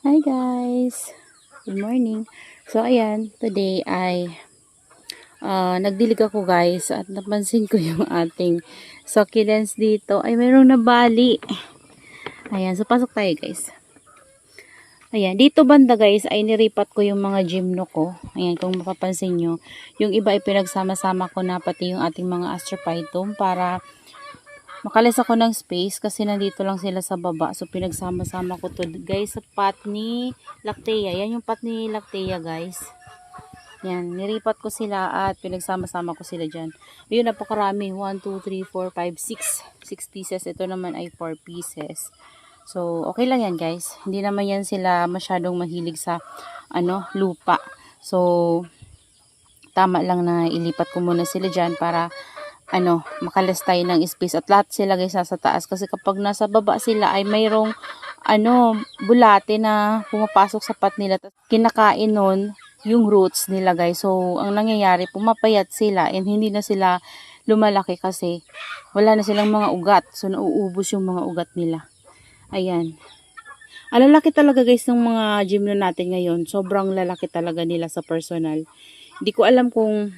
Hi guys! Good morning. So ayan, today ay nagdilig ako guys at napansin ko yung ating succulents dito ay mayroong nabali. Ayan, so pasok tayo guys. Ayan, dito banda guys ay niripat ko yung mga gymno ko. Ayan, kung mapapansin nyo, yung iba ay pinagsama-sama ko na pati yung ating mga astrophytum para makalis ako ng space kasi nandito lang sila sa baba. So, pinagsama-sama ko to guys sa pot ni Lactea. Yan yung pot ni Lactea guys. Yan, niripat ko sila at pinagsama-sama ko sila dyan. Ayun, napakarami. 1, 2, 3, 4, 5, 6. 6 pieces. Ito naman ay 4 pieces. So, okay lang yan guys. Hindi naman yan sila masyadong mahilig sa lupa. So, tama lang na ilipat ko muna sila dyan para makalas tayo ng space at lahat sila guys nasa taas kasi kapag nasa baba sila ay mayroong bulate na pumapasok sa pot nila at kinakain nun yung roots nila guys. So ang nangyayari pumapayat sila and hindi na sila lumalaki kasi wala na silang mga ugat, so nauubos yung mga ugat nila. Ayan, ang lalaki talaga guys ng mga gymno natin ngayon, sobrang lalaki talaga nila sa personal. Hindi ko alam kung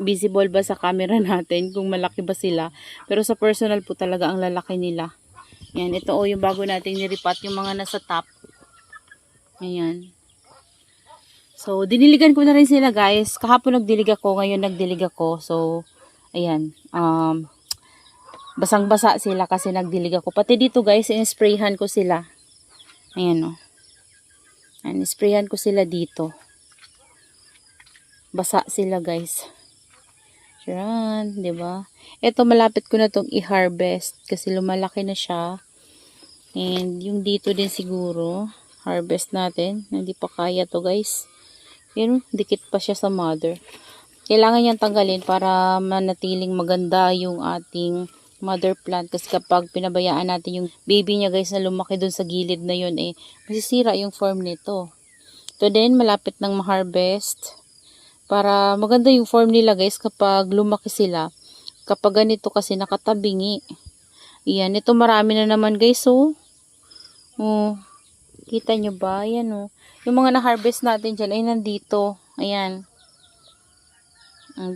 visible ba sa camera natin kung malaki ba sila, pero sa personal po talaga ang lalaki nila. Yan, ito yung bago nating niripat yung mga nasa top. Ayan, so diniligan ko na rin sila guys. Kahapon nagdilig ako, ngayon nagdilig ako. So ayan, basang basa sila kasi nagdilig ako. Pati dito guys, in-sprayhan ko sila. Ayan in-sprayhan ko sila dito, basa sila guys. Yan, 'di ba? Ito malapit ko na 'tong i-harvest kasi lumalaki na siya. And yung dito din siguro harvest natin. Hindi pa kaya 'to, guys. Yun, dikit pa siya sa mother. Kailangan niyang tanggalin para manatiling maganda yung ating mother plant kasi kapag pinabayaan natin yung baby niya, guys, na lumaki doon sa gilid na yun, masisira yung form nito. Ito din malapit nang ma-harvest. Para maganda yung form nila guys kapag lumaki sila. Kapag ganito kasi nakatabingi. Ayan, ito marami na naman guys. Oh, kita nyo ba? Ayan oh. Yung mga na-harvest natin dyan ay nandito. Ayan.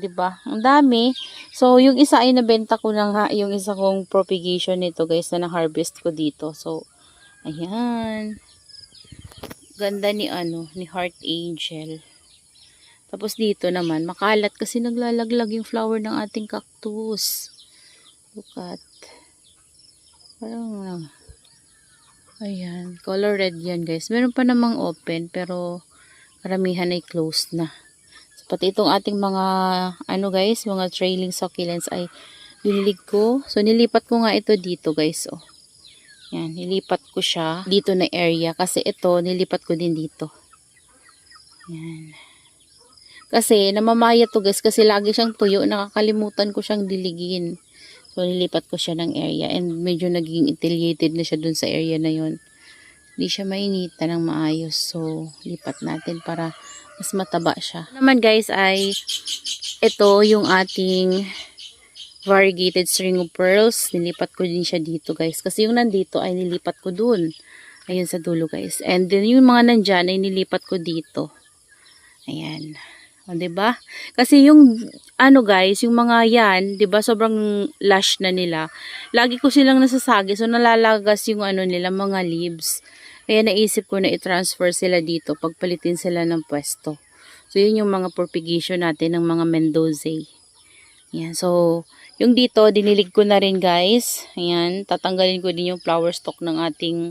Diba? Ang dami. So, yung isa ay nabenta ko na nga. Yung isa kong propagation nito guys na na-harvest ko dito. So, ayan. Ganda ni ni Heart Angel. Tapos dito naman, makalat kasi naglalaglag yung flower ng ating cactus. Look at. Parang, ayan, color red yan guys. Meron pa namang open, pero karamihan ay closed na. So, pati itong ating mga, guys, mga trailing succulents ay dinilig ko. So, nilipat ko nga ito dito guys, oh. Yan, nilipat ko siya dito na area kasi ito, nilipat ko din dito. Yan. Kasi namamaya to guys kasi lagi siyang tuyo, nakakalimutan ko siyang diligin. So nilipat ko siya ng area and medyo naging intelligated na siya dun sa area na yon. Hindi siya mainita ng maayos. So lipat natin para mas mataba siya. Naman guys ay ito yung ating variegated string of pearls. Nilipat ko din siya dito guys. Kasi yung nandito ay nilipat ko dun. Ayun sa dulo guys. And then yung mga nandyan ay nilipat ko dito. Ayan. O, diba? Kasi yung, guys, yung mga yan, diba, sobrang lush na nila. Lagi ko silang nasasagi, so nalalagas yung nila, mga leaves. Kaya naisip ko na i-transfer sila dito, pagpalitin sila ng pwesto. So, yun yung mga propagation natin ng mga Mendozae. Yan, so, yung dito, dinilig ko na rin, guys. Ayan, tatanggalin ko din yung flower stalk ng ating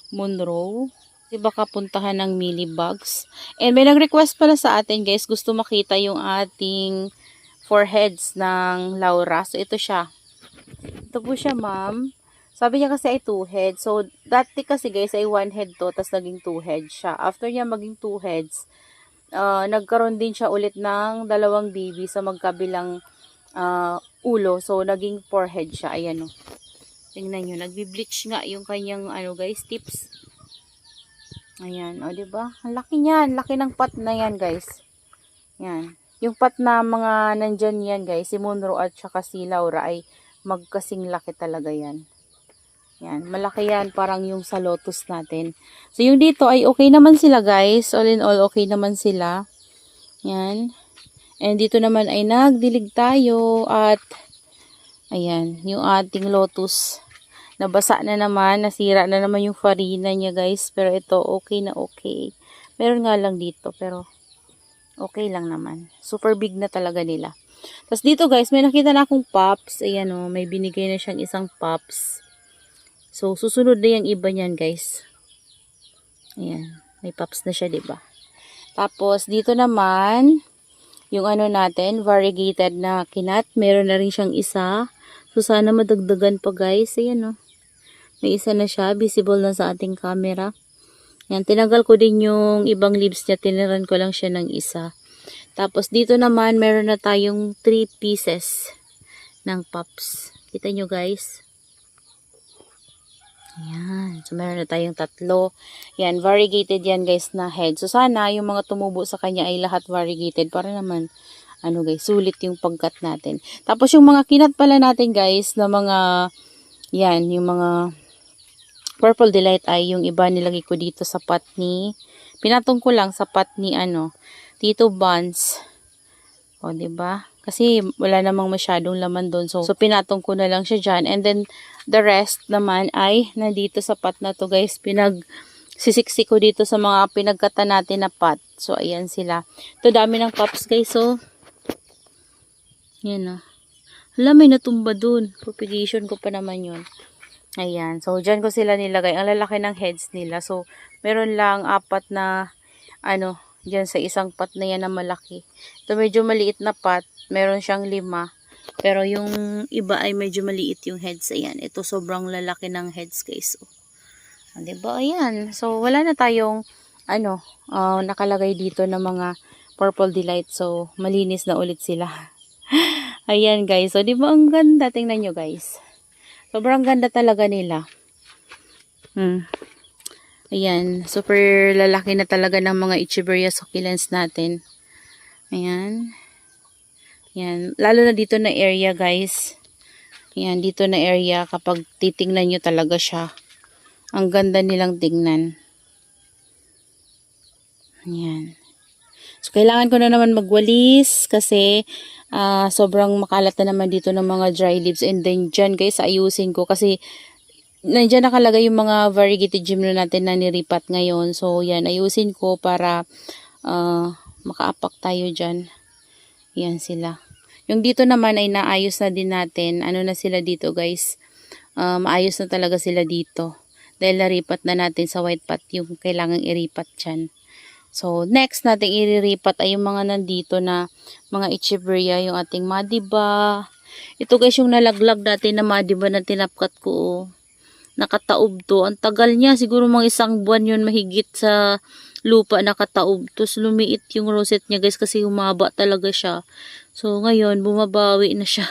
Monroe. Baka puntahan ng mealybugs. And may nag-request pala sa atin guys, gusto makita yung ating foreheads ng Laura. So ito siya. Ito po siya ma'am. Sabi niya kasi ay 2 heads. So dati kasi guys ay 1 head to, tas naging 2 heads siya. After niya maging 2 heads, nagkaroon din siya ulit ng 2 baby sa magkabilang ulo. So naging 4 head siya. Ayan o. Tingnan nyo, nagbi-bleach nga yung kanyang guys, tips. Ayan, o diba? Ang laki niyan, laki ng pot na yan, guys. Yan. Yung pot na mga nandyan yan, guys, si Monroe at saka si Laura ay magkasing laki talaga yan. Yan, malaki yan, parang yung sa lotus natin. So, yung dito ay okay naman sila, guys. All in all, okay naman sila. Yan. And dito naman ay nagdilig tayo at ayan, yung ating lotus. Nabasa na naman, nasira na naman yung farina niya, guys. Pero ito, okay na okay. Meron nga lang dito, pero okay lang naman. Super big na talaga nila. Tapos dito, guys, may nakita na akong pops. Ayan o, may binigay na siyang isang pops. So, susunod na yung iba niyan, guys. Ayan. May pops na siya, diba? Tapos, dito naman, yung ano natin, variegated na kinat. Meron na rin siyang isa. So, sana madagdagan pa, guys. Ayan, o. May isa na siya. Visible na sa ating camera. Ayan. Tinagal ko din yung ibang leaves niya. Tiniran ko lang siya ng isa. Tapos, dito naman, meron na tayong 3 pieces ng pops. Kita nyo, guys. Ayan. So, meron na tayong 3. Yan, variegated yan, guys, na head. So, sana yung mga tumubo sa kanya ay lahat variegated para naman, ano, guys, sulit yung pagkat natin. Tapos, yung mga kinat pala natin, guys, na mga, yan, yung mga Purple Delight ay yung iba nilagay ko dito sa pot ni, pinatong ko lang sa pot ni, ano, Tito Buns. O, diba? Kasi wala namang masyadong laman doon. So, pinatong ko na lang siya dyan. And then, the rest naman ay nandito sa pot na to, guys. Sisiksi ko dito sa mga pinagkata natin na pot. So, ayan sila. Ito, dami ng pops, guys. So, yan o. Hala, may natumba doon. Propagation ko pa naman yun. Ayan. So, dyan ko sila nilagay. Ang lalaki ng heads nila. So, meron lang 4 na, ano, dyan sa isang pot na yan na malaki. Ito medyo maliit na pot. Meron siyang 5. Pero yung iba ay medyo maliit yung heads. Ayan. Ito sobrang lalaki ng heads, guys. So, diba? Ayan. So, wala na tayong ano, nakalagay dito na mga Purple Delight. So, malinis na ulit sila. Ayan, guys. So, diba ang ganda? Tingnan nyo, guys. Sobrang ganda talaga nila. Ayan, super lalaki na talaga ng mga Echeveria succulents natin. Ayan. Ayan, lalo na dito na area, guys. Ayan, dito na area kapag titingnan nyo talaga siya. Ang ganda nilang tingnan. Ayan. So, kailangan ko na naman magwalis kasi sobrang makalat na naman dito ng mga dry leaves. And then, dyan, guys, ayusin ko kasi nandiyan nakalagay yung mga variegated gymno natin na niripat ngayon. So, yan, ayusin ko para makaapak tayo dyan. Yan sila. Yung dito naman ay naayos na din natin. Ano na sila dito, guys? Maayos na talaga sila dito. Dahil naripat na natin sa white pot yung kailangang iripat dyan. So, next natin iriripat ay yung mga nandito na mga Echeveria, yung ating Madiba. Ito, guys, yung nalaglag dati na Madiba na tinapkat ko, oh. Nakataob to. Ang tagal niya. Siguro mga 1 buwan yun mahigit sa lupa nakataob. Tapos lumiit yung rosette niya, guys, kasi humaba talaga siya. So, ngayon, bumabawi na siya.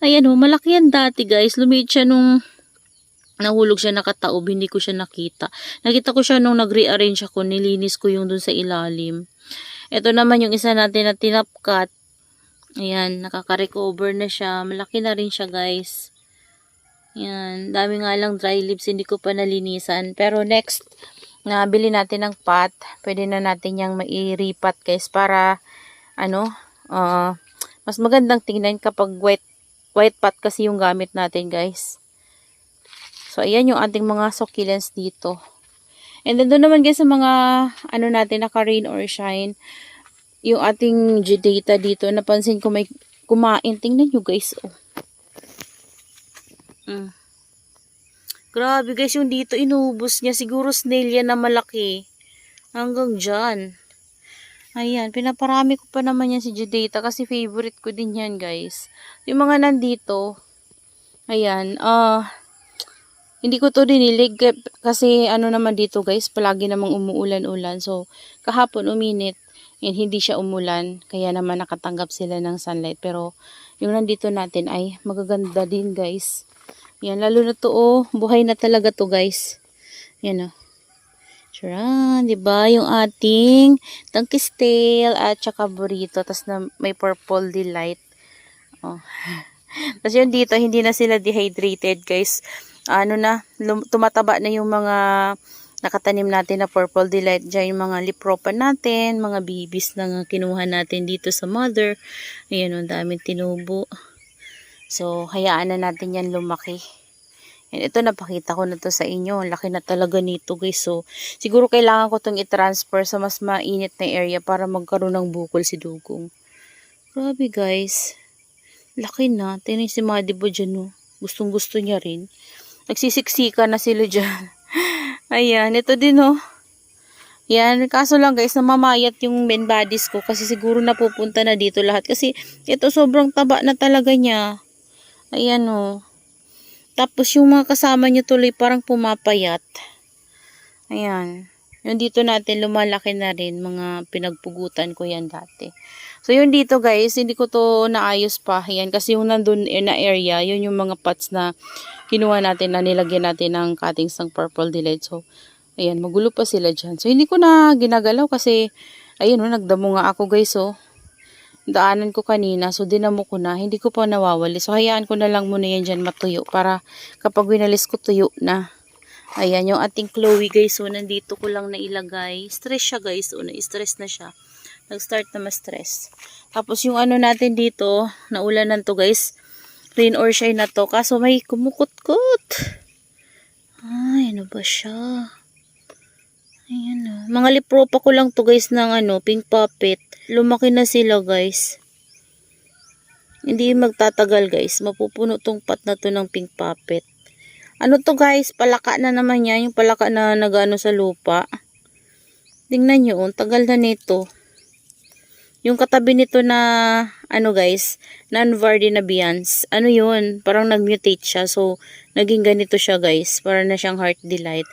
Ayan, oh, malaki yan dati, guys. Lumiit siya nung nahulog siya nakataob. Hindi ko siya nakita. Nakita ko siya nung nag-rearrange ako. Nilinis ko yung dun sa ilalim. Ito naman yung isa natin na tinapkat. Ayan, nakaka-recover na siya. Malaki na rin siya, guys. Yan, dami nga lang dry leaves, hindi ko pa nalinisan. Pero next, nabili natin ng pot. Pwede na natin yung mairipat, guys, para, ano, mas magandang tingnan kapag white pot kasi yung gamit natin, guys. So, ayan yung ating mga succulents dito. And then, doon naman, guys, sa mga, ano natin, naka-rain or shine, yung ating Judata dito, napansin ko may kumain. Tingnan nyo, guys, oh. Grabe, guys, yung dito inubos niya. Siguro snail yan na malaki. Hanggang dyan. Ayan, pinaparami ko pa naman yan si Judata kasi favorite ko din yan, guys. Yung mga nandito, ayan, hindi ko to dinilig kasi ano naman dito, guys, palagi namang umuulan-ulan. So, kahapon uminit and hindi siya umulan. Kaya naman nakatanggap sila ng sunlight. Pero, yung nandito natin ay magaganda din, guys. Yan, lalo na to, oh. Buhay na talaga to, guys. Yan, oh. Charan, diba? Yung ating Donkey's Tail at saka burrito. Tapos na may Purple Delight. Oh. Tapos yun dito, hindi na sila dehydrated, guys. ano na, tumataba na yung mga nakatanim natin na purple delight dyan, yung mga lipropa natin, mga bibis na kinuha natin dito sa mother. Ayan, ang daming tinubo. So, hayaan na natin yan lumaki. And ito, napakita ko na to sa inyo. Laki na talaga nito, guys. So, siguro kailangan ko itong i-transfer sa mas mainit na area para magkaroon ng bukol si Dugong. Grabe, guys. Laki na. Tingnan si Madibo dyan, oh. Gustong gusto niya rin. Nagsisiksika na sila dyan. Ayan, ito din, oh. Yan, kaso lang guys, namamayat yung main bodies ko kasi siguro napupunta na dito lahat. Kasi ito sobrang taba na talaga niya. Ayan, oh. Tapos yung mga kasama niya tuloy parang pumapayat. Ayan. Yung dito natin lumalaki na rin. Mga pinagpugutan ko yan dati. So yun dito guys, hindi ko to naayos pa. Ayan, kasi yung nandun na area, yun yung mga pots na kinuha natin na nilagyan natin ng cuttings ng purple delight. So, ayan, magulo pa sila dyan. So hindi ko na ginagalaw kasi, ayun, oh, nagdamo nga ako guys, oh. Daanan ko kanina, so dinamo ko na, hindi ko pa nawawali. So hayaan ko na lang muna yan dyan matuyo para kapag winalis ko tuyo na. Ayan, yung ating Chloe guys, so nandito ko lang nailagay. Stress siya guys, so na-stress na siya. Nag-start na ma-stress. Tapos yung ano natin dito, naulanan to guys, rain or shine na to. Kaso may kumukot-kot. Ay, ano ba siya? Ayan o. Mga lipropa ko lang to guys ng ano, pink puppet. Lumaki na sila guys. Hindi magtatagal guys. Mapupuno tong pot na to ng pink puppet. Ano to guys? Palaka na naman yan. Yung palaka na nagano sa lupa. Tingnan nyo. Tagal na nito. Yung katabi nito na ano guys. Non-Vardinabians. Ano yun? Parang nag-mutate siya. So naging ganito siya guys. Parang na siyang heart delight.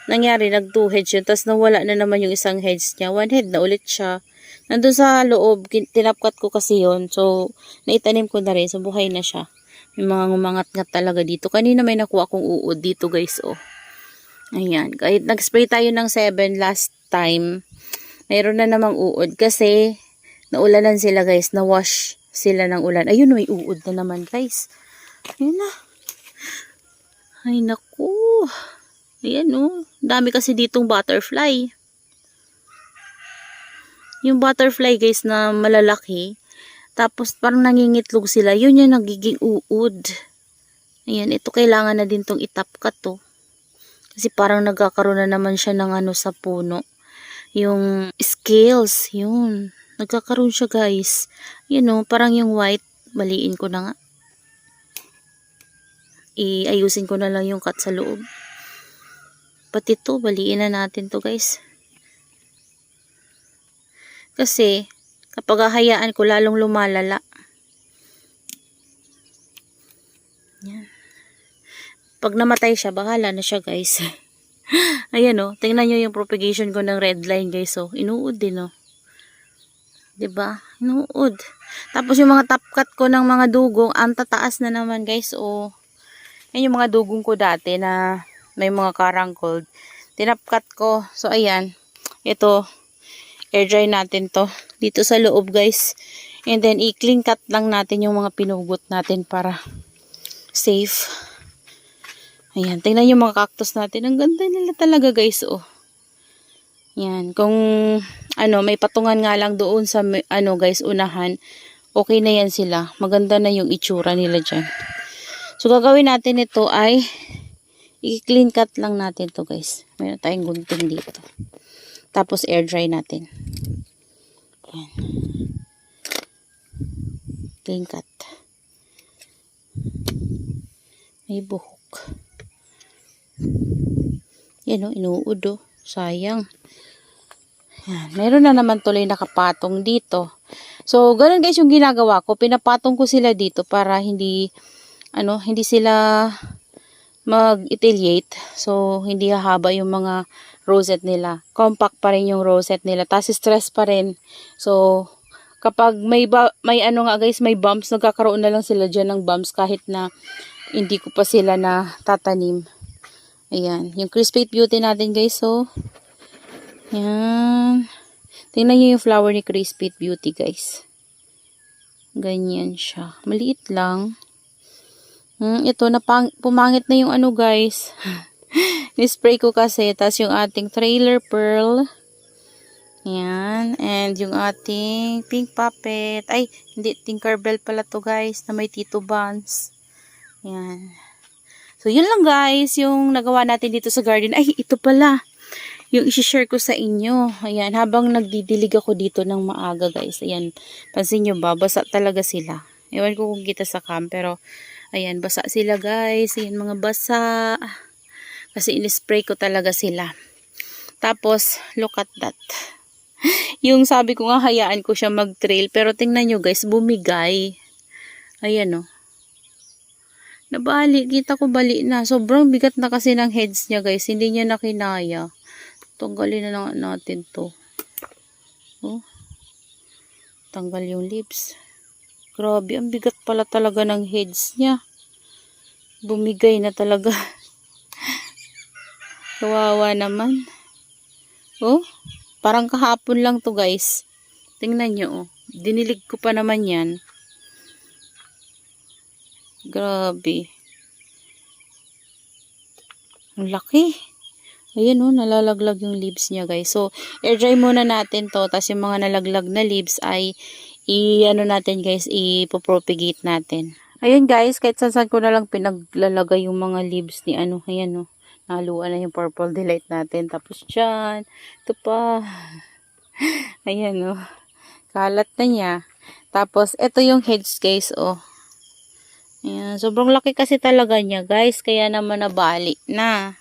Nangyari, nag 2 heads yun. Tapos nawala na naman yung isang heads niya. 1 head na ulit siya. Nandun sa loob, tinapkat ko kasi yon. So, naitanim ko na rin. So, buhay na siya. May mga ngumangat-ngat talaga dito. Kanina may nakuha akong uod dito guys, oh. Ayan. Kahit nag-spray tayo ng 7 last time, mayroon na namang uod. Kasi, naulanan sila guys. Na-wash sila ng ulan. Ayun, may uod na naman guys. Ayun na. Ay, naku. Ayan, oh. Dami kasi ditong butterfly. Yung butterfly guys na malalaki, tapos parang nangingitlog sila, yun yung nagiging uod. Ayan, ito kailangan na din tong itapkat to. Kasi parang nagkakaroon na naman siya ng ano sa puno. Yung scales, yun. Nagkakaroon siya guys. Yun o, parang yung white, baliin ko na nga. Iayusin ko na lang yung cut sa loob. Pati to, baliin na natin to guys. Kasi, kapag hahayaan ko, lalong lumalala. Yan. Pag namatay siya, bahala na siya, guys. Ayan, oh. Tingnan nyo yung propagation ko ng red line, guys. Oh. Inuud din, oh. Diba? Inuud. Tapos yung mga top cut ko ng mga dugong, ang tataas na naman, guys. Oh. Yan yung mga dugong ko dati na may mga karangkold. Tinapkat ko. So, ayan. Ito, air dry natin to dito sa loob guys, and then i-clean cut lang natin yung mga pinugot natin para safe. Ayan, tingnan yung mga cactus natin, ang ganda nila talaga guys, oh. Yan, kung ano, may patungan nga lang doon sa ano guys, unahan, okay na yan sila, maganda na yung itsura nila dyan. So gagawin natin ito ay i-clean cut lang natin to guys. Mayroon tayong gunting dito. Tapos air dry natin. Ayan. Clean cut. May buhok. Yan o, inuud o. Sayang. Ayan. Meron na naman tuloy nakapatong dito. So, ganun guys yung ginagawa ko. Pinapatong ko sila dito para hindi, ano, hindi sila mag-etiolate. So, hindi hahaba yung mga rosette nila. Compact pa rin yung rosette nila. Tapos stress pa rin. So, kapag may ano nga guys, may bumps, nagkakaroon na lang sila dyan ng bumps kahit na hindi ko pa sila na tatanim. Ayan. Yung Crispy Beauty natin guys, so. Ayan. Tingnan nyo yung flower ni Crispy Beauty guys. Ganyan siya. Maliit lang. Ito, pumangit na yung ano guys. Ni-spray ko kasi. Tas yung ating trailer pearl. Yan. And yung ating pink puppet. Ay, hindi. Tinkerbell pala to guys. Na may Tito Buns. Yan. So, yun lang guys. Yung nagawa natin dito sa garden. Ay, ito pala. Yung isi-share ko sa inyo. Ayan. Habang nagdidilig ako dito ng maaga guys. Ayan. Pansin nyo ba? Basa talaga sila. Ewan ko kung kita sa cam. Pero, ayan. Basa sila guys. Ayan mga basa. Kasi in-spray ko talaga sila. Tapos, look at that. Yung sabi ko nga, hayaan ko siya mag-trail. Pero tingnan nyo guys, bumigay. Ayan o. Nabali. Kita ko bali na. Sobrang bigat na kasi ng heads niya guys. Hindi niya nakinaya. Tanggalin na lang natin to. Oh. Tanggal yung leaves. Grabe, ang bigat pala talaga ng heads niya. Bumigay na talaga. Kawawa naman. Oh. Parang kahapon lang to guys. Tingnan nyo oh. Dinilig ko pa naman yan. Grabe. Ang laki. Ayan oh, nalalaglag yung leaves niya guys. So, air dry muna natin to. Tapos yung mga nalaglag na leaves ay i-ano natin guys, ipopropagate natin. Ayan guys, kahit saan ko na lang pinaglalagay yung mga leaves ni ano. Ayan oh. Naluan na yung purple delight natin. Tapos dyan. Ito pa. Ayan o. Kalat na niya. Tapos ito yung heads guys o. Ayan. Sobrang laki kasi talaga niya guys. Kaya naman nabali na.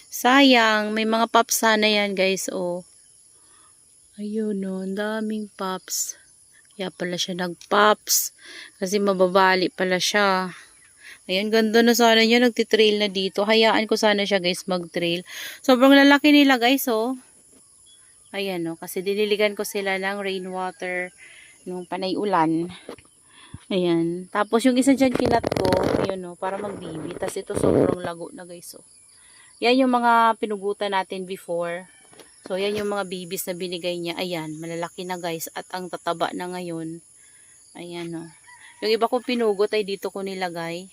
Sayang. May mga pops sana yan guys o. Ayun o. Ang daming pops. Kaya pala siya nag-pops. Kasi mababali pala siya. Ayan, ganda na sana niya. Nagtitrail na dito. Hayaan ko sana siya guys mag-trail. Sobrang lalaki nila guys oh. Ayan oh. Kasi diniligan ko sila ng rainwater nung panay ulan. Ayan. Tapos yung isa dyan kinat ko. Ayun oh. Para magbibi. Tapos ito sobrang lago na guys oh. Yan yung mga pinugutan natin before. So yan yung mga bibis na binigay niya. Ayan. Malalaki na guys. At ang tataba na ngayon. Ayan oh. Yung iba ko pinugot ay dito ko nilagay.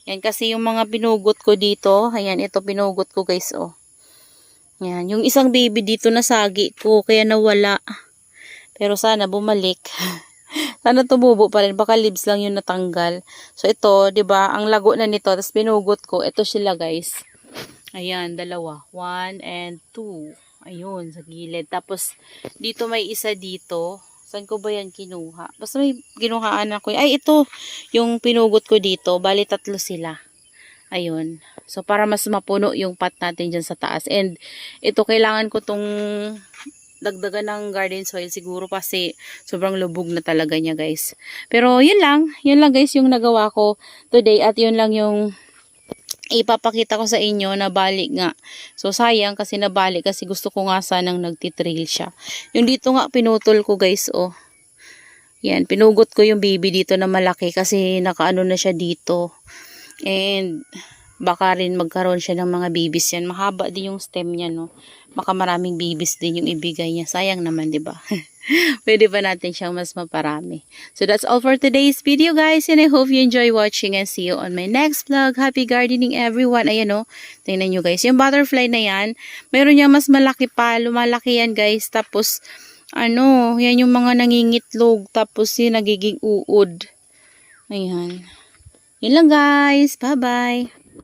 Yan kasi yung mga pinugot ko dito. Ayan, ito pinugot ko guys, oh. Yan, yung isang baby dito nasagi ko, kaya nawala. Pero sana bumalik. Sana tumubo pa rin, baka leaves lang yung natanggal. So ito, 'di ba? Ang lago na nito, tapos pinugot ko. Ito sila guys. Ayan, dalawa. 1 and 2. Ayun, sa gilid. Tapos dito may isa dito. Saan ko ba yan kinuha? Basta may kinuhaan ako. Ay, ito. Yung pinugot ko dito. Bali, 3 sila. Ayun. So, para mas mapuno yung pot natin dyan sa taas. And, ito, kailangan ko tong dagdagan ng garden soil siguro kasi sobrang lubog na talaga niya, guys. Pero, yun lang. Yun lang, guys, yung nagawa ko today. At yun lang yung ipapakita ko sa inyo na balik nga. So, sayang kasi nabalik kasi gusto ko nga sanang nagtitrail siya. Yung dito nga pinutol ko guys, oh. Yan, pinugot ko yung baby dito na malaki kasi nakaano na siya dito. And, baka rin magkaroon siya ng mga babies yan. Mahaba din yung stem niya, no. Baka maraming babies din yung ibigay niya. Sayang naman, di ba? Pwede ba natin siyang mas maparami? So, that's all for today's video, guys. And I hope you enjoy watching and see you on my next vlog. Happy gardening, everyone. Ayan, oh. Tingnan nyo, guys. Yung butterfly na yan, mayroon niya mas malaki pa. Lumalaki yan, guys. Tapos, ano, yan yung mga nangingitlog. Tapos, yung nagiging uod. Ayan. Yun lang, guys. Bye-bye.